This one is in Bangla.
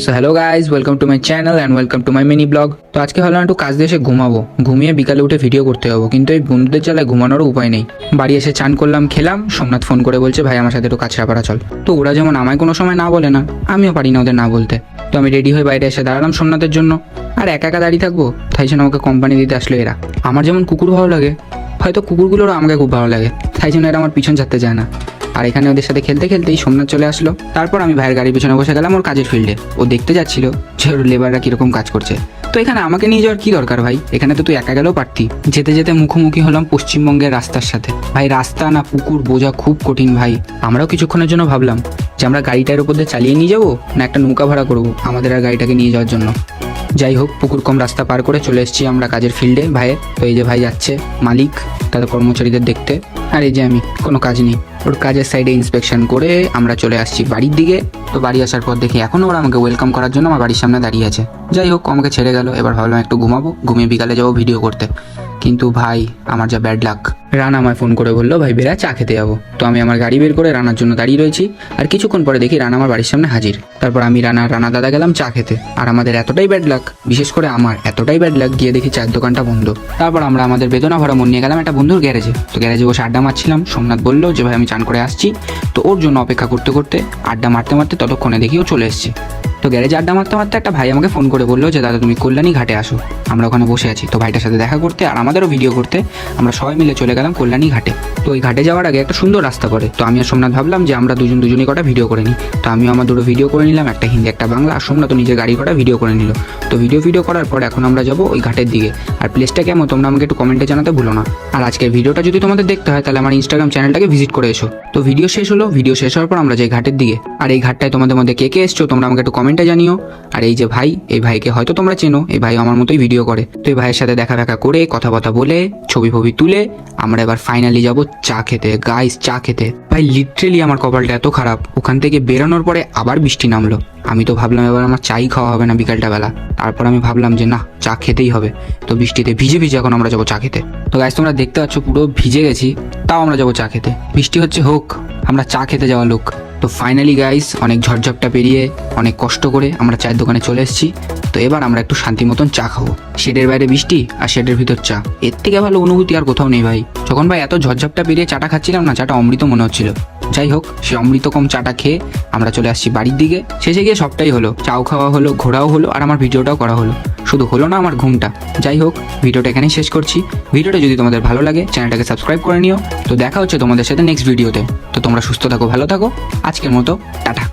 So hello guys, welcome to my channel and welcome to my mini blog. তো আজকে ভাবলাম একটু কাজ দিয়ে এসে ঘুমাবো, ঘুমিয়ে বিকালে উঠে ভিডিও করতে যাবো, কিন্তু এই বন্ধুদের জ্বালায় ঘুমানোরও উপায় নেই। বাড়ি এসে চান করলাম, খেলাম, সোমনাথ ফোন করে বলছে ভাই আমার সাথে একটু কাছড়াপাড়া চল। তো ওরা যেমন আমায় কোনো সময় না বলে না, আমিও পারি না ওদের না বলতে। তো আমি রেডি হয়ে বাইরে এসে দাঁড়ালাম সোমনাথের জন্য। আর একা একা দাঁড়িয়ে থাকবো, তাই জন্য আমাকে কোম্পানি দিতে আসলো এরা। আমার যেমন কুকুর ভালো লাগে, হয়তো কুকুরগুলোরও আমাকে খুব ভালো লাগে, তাই জন্য এরা আমার পিছন ছাড়তে চায় না। আর এখানে ওদের সাথে খেলতে খেলতেই সোমনাথ চলে আসলো। তারপর আমি ভাইয়ের গাড়ির পিছনে বসে গেলাম ওর কাজের ফিল্ডে। ও দেখতে যাচ্ছিল যে ওর লেবাররা কিরকম কাজ করছে। তো এখানে আমাকে নিয়ে যাওয়ার কি দরকার ভাই, এখানে তো তুই একা গেলেও পারতি। যেতে যেতে মুখোমুখি হলাম পশ্চিমবঙ্গের রাস্তার সাথে। ভাই রাস্তা না পুকুর বোঝা খুব কঠিন ভাই। আমরাও কিছুক্ষণের জন্য ভাবলাম যে আমরা গাড়িটার উপর দিয়ে চালিয়ে নিয়ে যাবো না একটা নৌকা ভাড়া করবো আমাদের আর গাড়িটাকে নিয়ে যাওয়ার জন্য। যাই হোক, পুকুর কম রাস্তা পার করে চলে এসেছি আমরা কাজের ফিল্ডে ভাইয়ের। তো এই যে ভাই যাচ্ছে মালিক তাদের কর্মচারীদের দেখতে, আর এই যে আমি কোনো কাজ নেই। ওর কাজের সাইডে ইন্সপেকশন করে আমরা চলে আসছি বাড়ির দিকে। তো বাড়ি আসার পর দেখি এখনও ওরা আমাকে ওয়েলকাম করার জন্য আমার বাড়ির সামনে দাঁড়িয়ে আছে। যাই হোক, আমাকে ছেড়ে গেল। এবার ভাবলাম একটু ঘুমাবো, ঘুমিয়ে বিকালে যাবো ভিডিও করতে। কিন্তু ভাই আমার যা ব্যাড লাক, রানা আমায় ফোন করে বললো ভাই বেরা চা খেতে যাবো। তো আমি আমার গাড়ি বের করে রানার জন্য দাঁড়িয়ে রয়েছি। আর কিছুক্ষণ পরে দেখি রানা আমার বাড়ির সামনে হাজির। তারপর আমি রানা দাদা গেলাম চা খেতে। আর আমাদের এতটাই ব্যাড লাক, বিশেষ করে আমার এতটাই ব্যাড লাক, গিয়ে দেখি চায়ের দোকানটা বন্ধ। তারপর আমরা আমাদের বেদনা ভরা মন নিয়ে গেলাম একটা বন্ধুর গ্যারেজে। তো গ্যারেজে বসে আড্ডা মারছিলাম। সোমনাথ বললো যে ভাই আমি চান করে আসছি। তো ওর জন্য অপেক্ষা করতে করতে আড্ডা মারতে মারতে ততক্ষণে দেখি ও চলে এসছে। তো গ্যারেজে আড্ডা মারতে মারতে একটা ভাই আমাকে ফোন করে বললো যে দাদা তুমি কল্যাণী ঘাটে আসো। আমরা ওখানে বসে আছি। তো ভাইটার সাথে দেখা করতে আর আমাদেরও ভিডিও করতে আমরা সবাই মিলে চলে গেলাম কল্যাণী ঘাটে। তো ওই ঘাটে যাওয়ার আগে একটা সুন্দর রাস্তা পড়ে। তো আমি আর সোমনাথ ভাবলাম যে আমরা দুজনই কটা ভিডিও করে নিই। তো আমিও আমার দুটো ভিডিও করে নিলাম, একটা হিন্দি একটা বাংলা। আর সোমনাথ নিজের গাড়ি কটা ভিডিও করে নিল। তো ভিডিও করার পর এখন আমরা যাবো ওই ঘাটের দিকে। আর প্লেসটা কেমন তোমরা আমাকে একটু কমেন্টে জানাতে ভুলো না। আর আজকের ভিডিওটা যদি তোমাদের দেখতে হয় তাহলে আমার ইনস্টাগ্রাম চ্যানেলটাকে ভিজিট করে এসো। তো ভিডিও শেষ হলো, ভিডিও শেষ হওয়ার পর আমরা যাই ঘাটের দিকে। আর এই ঘাটটায় তোমাদের মধ্যে কে কে এসছো তোমরা আমাকে একটু কমেন্টে জানিও। আর এই যে ভাই, এই ভাইকে হয়তো তোমরা চেনো, এই ভাই আমার মতোই ভিডিও করে। তো এই ভাইয়ের সাথে দেখা করে কথা বলে ছবি তুলে আমরা এবার ফাইনালি যাব চা খেতে। গাইস চা খেতে ভাই লিটারেলি আমার কপালটা এত খারাপ, ওখান থেকে বেরোনোর পরে আবার বৃষ্টি নামলো। আমি তো ভাবলাম এবার আমার চাই খাওয়া হবে না বিকালটা বেলা। তারপর আমি ভাবলাম যে না, চা খেতেই হবে। তো বৃষ্টিতে ভিজে এখন আমরা যাবো চা খেতে। তো গাইস তোমরা দেখতে পাচ্ছ পুরো ভিজে গেছি, তাও আমরা যাবো চা খেতে। বৃষ্টি হচ্ছে হোক, আমরা চা খেতে যাওয়া লোক। তো ফাইনালি গাইস অনেক ঝড়ঝাপটা পেরিয়ে অনেক কষ্ট করে আমরা চায়ের দোকানে চলে এসেছি। তো এবার আমরা একটু শান্তি মতন চা খাবো। শেডের বাইরে বৃষ্টি আর শেডের ভিতর চা, এর থেকে ভালো অনুভূতি আর কোথাও নেই ভাই। যখন ভাই এত ঝড়ঝাপটা পেরিয়ে চাটা খাচ্ছিলাম না, চাটা অমৃত মনে হচ্ছিল। যাই হোক, সে অমৃত কম চাটা খেয়ে আমরা চলে আসছি বাড়ির দিকে। শেষে গিয়ে সবটাই হলো, চাও খাওয়া হলো, ঘোরাও হলো, আর আমার ভিডিওটাও করা হলো। শুধু হলো না আমার ঘুমটা। যাই হোক, ভিডিওটা এখানেই শেষ করছি। ভিডিওটা যদি তোমাদের ভালো লাগে চ্যানেলটাকে সাবস্ক্রাইব করে নিও। তো দেখা হচ্ছে তোমাদের সাথে নেক্সট ভিডিওতে। তো তোমরা সুস্থ থাকো, ভালো থাকো। আজকের মতো টাটা।